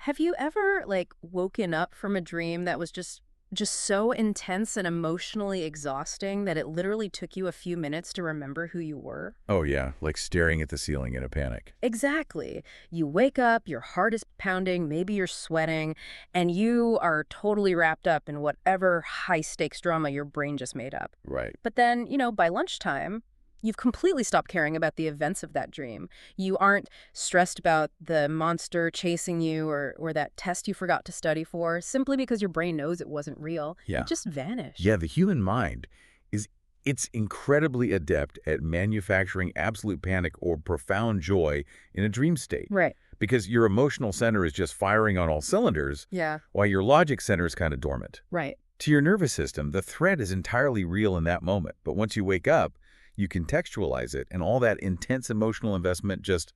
Have you ever, like, woken up from a dream that was just so intense and emotionally exhausting that it literally took you a few minutes to remember who you were? Oh, yeah, like staring at the ceiling in a panic. Exactly. You wake up, your heart is pounding, maybe you're sweating, and you are totally wrapped up in whatever high-stakes drama your brain just made up. Right. But then, by lunchtime, you've completely stopped caring about the events of that dream. You aren't stressed about the monster chasing you or that test you forgot to study for simply because your brain knows it wasn't real. It Yeah. just vanished. Yeah, the human mind is it's incredibly adept at manufacturing absolute panic or profound joy in a dream state. Right. Because your emotional center is just firing on all cylinders, Yeah. while your logic center is kind of dormant. Right. To your nervous system, the threat is entirely real in that moment. But once you wake up, you contextualize it, and all that intense emotional investment just,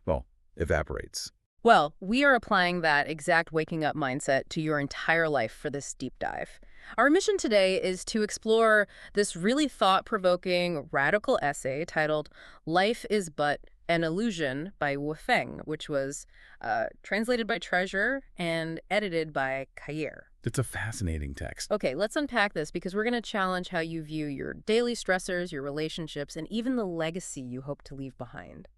well, evaporates. Well, we are applying that exact waking up mindset to your entire life for this deep dive. Our mission today is to explore this really thought-provoking, radical essay titled Life is But an Illusion by Wu Feng, which was translated by Treasure and edited by Kair. It's a fascinating text. Okay, let's unpack this because we're going to challenge how you view your daily stressors, your relationships, and even the legacy you hope to leave behind.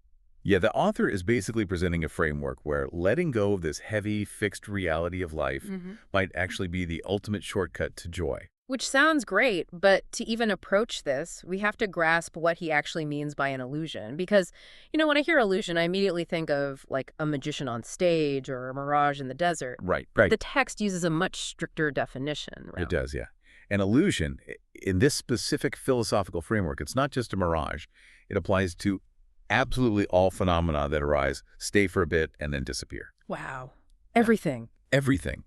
Yeah, the author is basically presenting a framework where letting go of this heavy, fixed reality of life might actually be the ultimate shortcut to joy. Which sounds great, but to even approach this, we have to grasp what he actually means by an illusion. Because, when I hear illusion, I immediately think of, like, a magician on stage or a mirage in the desert. Right, right. The text uses a much stricter definition. It does, yeah. An illusion, in this specific philosophical framework, it's not just a mirage. It applies to absolutely all phenomena that arise, stay for a bit, and then disappear. Wow. Everything. Everything.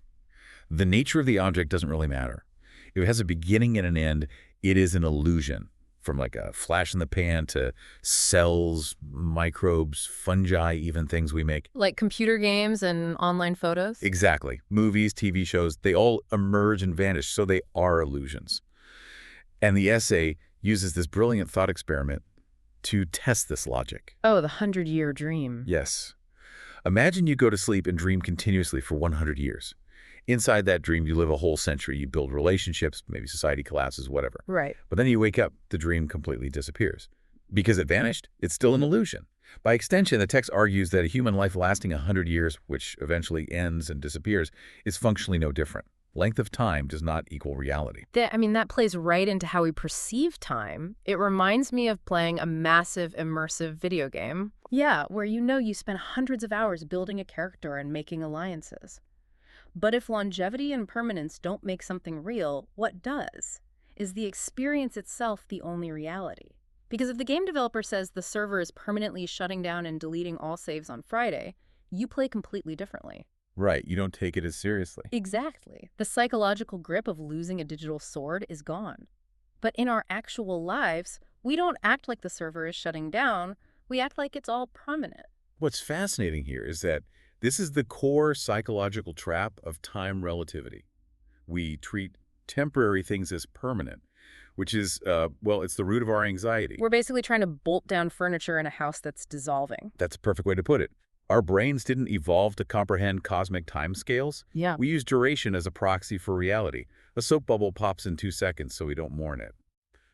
The nature of the object doesn't really matter. If it has a beginning and an end, it is an illusion. From like a flash in the pan to cells, microbes, fungi, even things we make. Like computer games and online photos? Exactly. Movies, TV shows, they all emerge and vanish, so they are illusions. And the essay uses this brilliant thought experiment to test this logic. Oh, the 100-year dream. Yes. Imagine you go to sleep and dream continuously for 100 years. Inside that dream, you live a whole century. You build relationships, maybe society collapses, whatever. Right. But then you wake up, the dream completely disappears. Because it vanished, it's still an illusion. By extension, the text argues that a human life lasting 100 years, which eventually ends and disappears, is functionally no different. Length of time does not equal reality. That plays right into how we perceive time. It reminds me of playing a massive, immersive video game. Yeah, where you spend hundreds of hours building a character and making alliances. But if longevity and permanence don't make something real, what does? Is the experience itself the only reality? Because if the game developer says the server is permanently shutting down and deleting all saves on Friday, you play completely differently. Right, you don't take it as seriously. Exactly. The psychological grip of losing a digital sword is gone. But in our actual lives, we don't act like the server is shutting down. We act like it's all permanent. What's fascinating here is that this is the core psychological trap of time relativity. We treat temporary things as permanent, which is, it's the root of our anxiety. We're basically trying to bolt down furniture in a house that's dissolving. That's a perfect way to put it. Our brains didn't evolve to comprehend cosmic timescales. Yeah. We use duration as a proxy for reality. A soap bubble pops in 2 seconds, so we don't mourn it.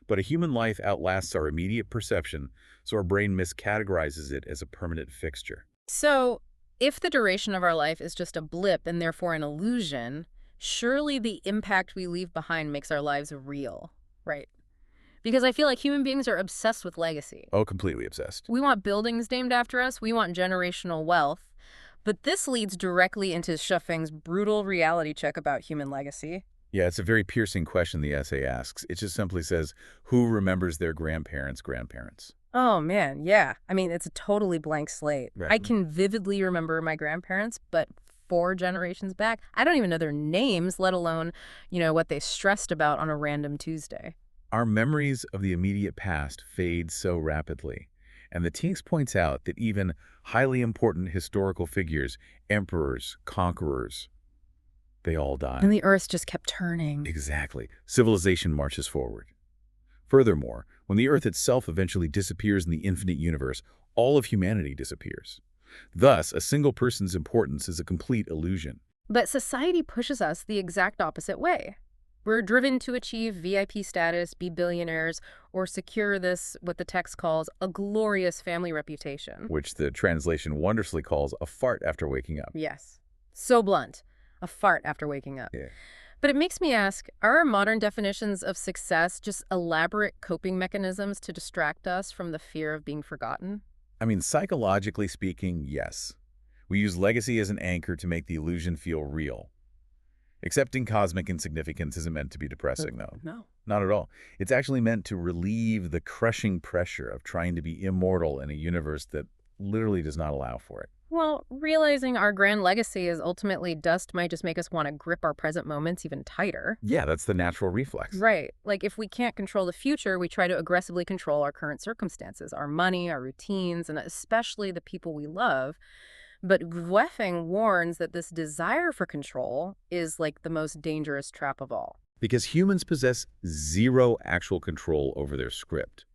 But a human life outlasts our immediate perception, so our brain miscategorizes it as a permanent fixture. So, if the duration of our life is just a blip and therefore an illusion, surely the impact we leave behind makes our lives real, right? Because I feel like human beings are obsessed with legacy. Oh, completely obsessed. We want buildings named after us. We want generational wealth. But this leads directly into Shefeng's brutal reality check about human legacy. Yeah, it's a very piercing question the essay asks. It just simply says, who remembers their grandparents' grandparents? Oh, man, yeah. I mean, it's a totally blank slate. Right. I can vividly remember my grandparents, but 4 generations back, I don't even know their names, let alone, what they stressed about on a random Tuesday. Our memories of the immediate past fade so rapidly. And the text points out that even highly important historical figures, emperors, conquerors, they all die. And the earth just kept turning. Exactly. Civilization marches forward. Furthermore, when the Earth itself eventually disappears in the infinite universe, all of humanity disappears. Thus, a single person's importance is a complete illusion. But society pushes us the exact opposite way. We're driven to achieve VIP status, be billionaires, or secure this, what the text calls, a glorious family reputation. Which the translation wondrously calls a fart after waking up. Yes. So blunt. A fart after waking up. Yeah. But it makes me ask, are our modern definitions of success just elaborate coping mechanisms to distract us from the fear of being forgotten? I mean, psychologically speaking, yes. We use legacy as an anchor to make the illusion feel real. Accepting cosmic insignificance isn't meant to be depressing, though. No. Not at all. It's actually meant to relieve the crushing pressure of trying to be immortal in a universe that literally does not allow for it. Well, realizing our grand legacy is ultimately dust might just make us want to grip our present moments even tighter. Yeah, that's the natural reflex. Right. Like if we can't control the future, we try to aggressively control our current circumstances, our money, our routines, and especially the people we love. But Guefeng warns that this desire for control is like the most dangerous trap of all. Because humans possess zero actual control over their script.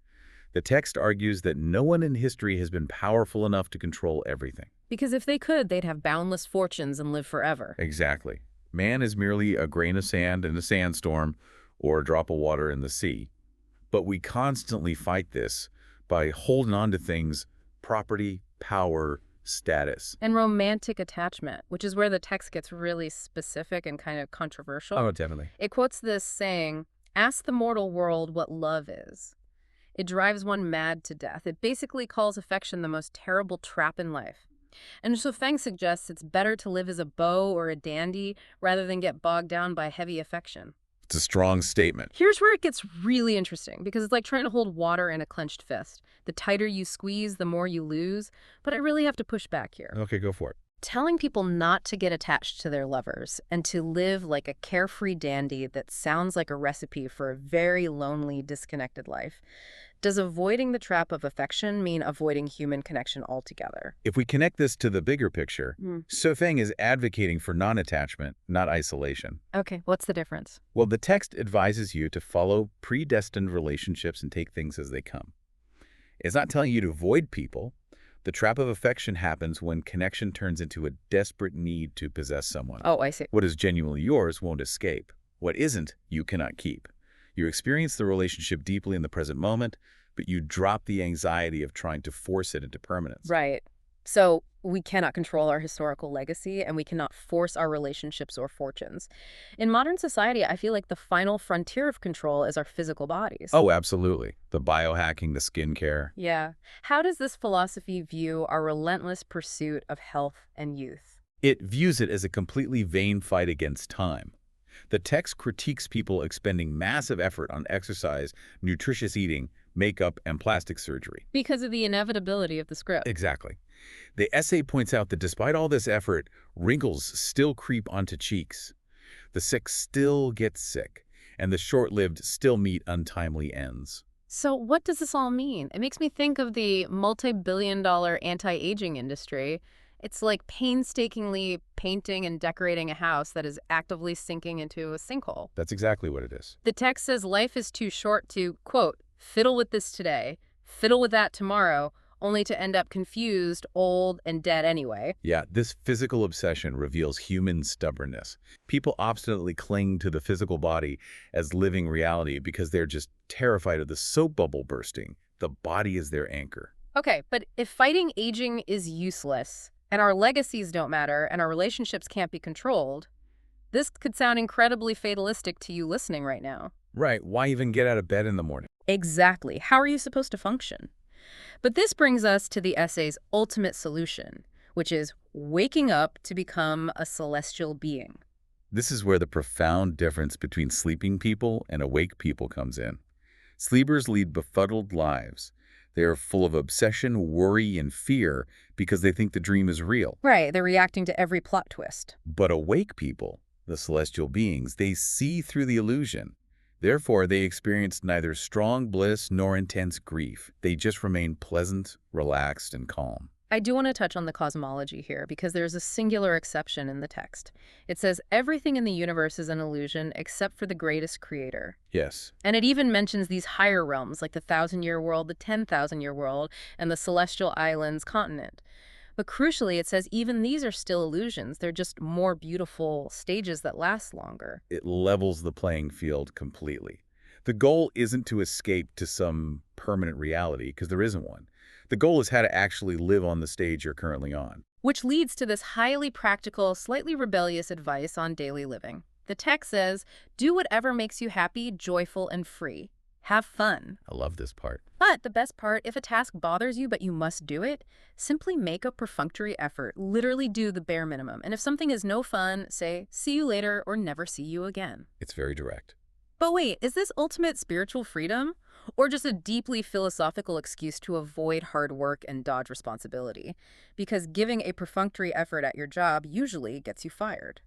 The text argues that no one in history has been powerful enough to control everything. Because if they could, they'd have boundless fortunes and live forever. Exactly. Man is merely a grain of sand in a sandstorm or a drop of water in the sea. But we constantly fight this by holding on to things, property, power, status. And romantic attachment, which is where the text gets really specific and kind of controversial. Oh, definitely. It quotes this saying, "Ask the mortal world what love is. It drives one mad to death." It basically calls affection the most terrible trap in life. And so Feng suggests it's better to live as a beau or a dandy rather than get bogged down by heavy affection. It's a strong statement. Here's where it gets really interesting, because it's like trying to hold water in a clenched fist. The tighter you squeeze, the more you lose. But I really have to push back here. Okay, go for it. Telling people not to get attached to their lovers and to live like a carefree dandy that sounds like a recipe for a very lonely, disconnected life. Does avoiding the trap of affection mean avoiding human connection altogether? If we connect this to the bigger picture, Sofeng is advocating for non-attachment, not isolation. Okay, what's the difference? Well, the text advises you to follow predestined relationships and take things as they come. It's not telling you to avoid people. The trap of affection happens when connection turns into a desperate need to possess someone. Oh, I see. What is genuinely yours won't escape. What isn't, you cannot keep. You experience the relationship deeply in the present moment, but you drop the anxiety of trying to force it into permanence. Right. So we cannot control our historical legacy, and we cannot force our relationships or fortunes. In modern society, I feel like the final frontier of control is our physical bodies. Oh, absolutely. The biohacking, the skincare. Yeah. How does this philosophy view our relentless pursuit of health and youth? It views it as a completely vain fight against time. The text critiques people expending massive effort on exercise, nutritious eating, makeup, and plastic surgery. Because of the inevitability of the script. Exactly. The essay points out that despite all this effort, wrinkles still creep onto cheeks. The sick still get sick, and the short-lived still meet untimely ends. So what does this all mean? It makes me think of the multi-billion-dollar anti-aging industry. It's like painstakingly painting and decorating a house that is actively sinking into a sinkhole. That's exactly what it is. The text says life is too short to, quote, fiddle with this today, fiddle with that tomorrow, only to end up confused, old, and dead anyway. Yeah, this physical obsession reveals human stubbornness. People obstinately cling to the physical body as living reality because they're just terrified of the soap bubble bursting. The body is their anchor. Okay, but if fighting aging is useless, and our legacies don't matter, and our relationships can't be controlled, this could sound incredibly fatalistic to you listening right now. Right, why even get out of bed in the morning? Exactly. How are you supposed to function? But this brings us to the essay's ultimate solution, which is waking up to become a celestial being. This is where the profound difference between sleeping people and awake people comes in. Sleepers lead befuddled lives. They are full of obsession, worry, and fear because they think the dream is real. Right, they're reacting to every plot twist. But awake people, the celestial beings, they see through the illusion. Therefore, they experience neither strong bliss nor intense grief. They just remain pleasant, relaxed, and calm. I do want to touch on the cosmology here because there's a singular exception in the text. It says everything in the universe is an illusion except for the greatest creator. Yes. And it even mentions these higher realms like the 1,000-year world, the 10,000-year world, and the celestial islands continent. But crucially, it says even these are still illusions. They're just more beautiful stages that last longer. It levels the playing field completely. The goal isn't to escape to some permanent reality, because there isn't one. The goal is how to actually live on the stage you're currently on. Which leads to this highly practical, slightly rebellious advice on daily living. The text says, do whatever makes you happy, joyful, and free. Have fun. I love this part. But the best part, if a task bothers you but you must do it, simply make a perfunctory effort. Literally do the bare minimum. And if something is no fun, say, see you later or never see you again. It's very direct. But wait, is this ultimate spiritual freedom? Or just a deeply philosophical excuse to avoid hard work and dodge responsibility? Because giving a perfunctory effort at your job usually gets you fired.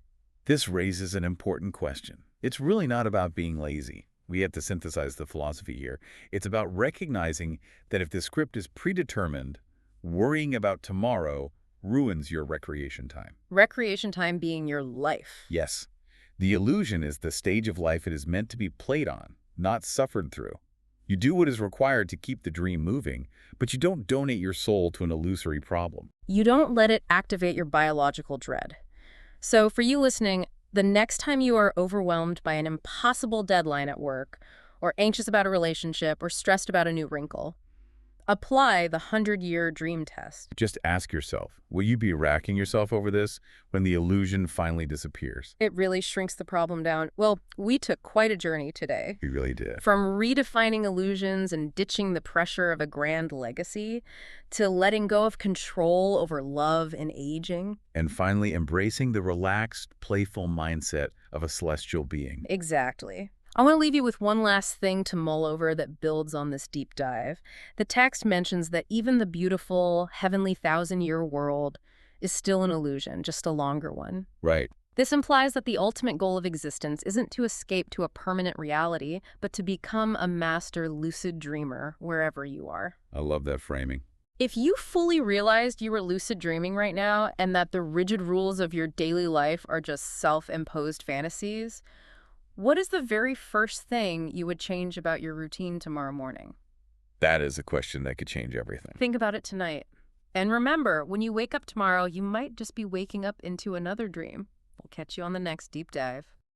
This raises an important question. It's really not about being lazy. We have to synthesize the philosophy here. It's about recognizing that if the script is predetermined, worrying about tomorrow ruins your recreation time. Recreation time being your life. Yes, the illusion is the stage of life it is meant to be played on, not suffered through. You do what is required to keep the dream moving, but you don't donate your soul to an illusory problem. You don't let it activate your biological dread. So for you listening, the next time you are overwhelmed by an impossible deadline at work, or anxious about a relationship, or stressed about a new wrinkle, apply the 100-year dream test. Just ask yourself, will you be racking yourself over this when the illusion finally disappears? It really shrinks the problem down. Well, we took quite a journey today. We really did. From redefining illusions and ditching the pressure of a grand legacy, to letting go of control over love and aging. And finally, embracing the relaxed, playful mindset of a celestial being. Exactly. I want to leave you with one last thing to mull over that builds on this deep dive. The text mentions that even the beautiful, heavenly 1,000-year world is still an illusion, just a longer one. Right. This implies that the ultimate goal of existence isn't to escape to a permanent reality, but to become a master lucid dreamer wherever you are. I love that framing. If you fully realized you were lucid dreaming right now and that the rigid rules of your daily life are just self-imposed fantasies, what is the very first thing you would change about your routine tomorrow morning? That is a question that could change everything. Think about it tonight. And remember, when you wake up tomorrow, you might just be waking up into another dream. We'll catch you on the next deep dive.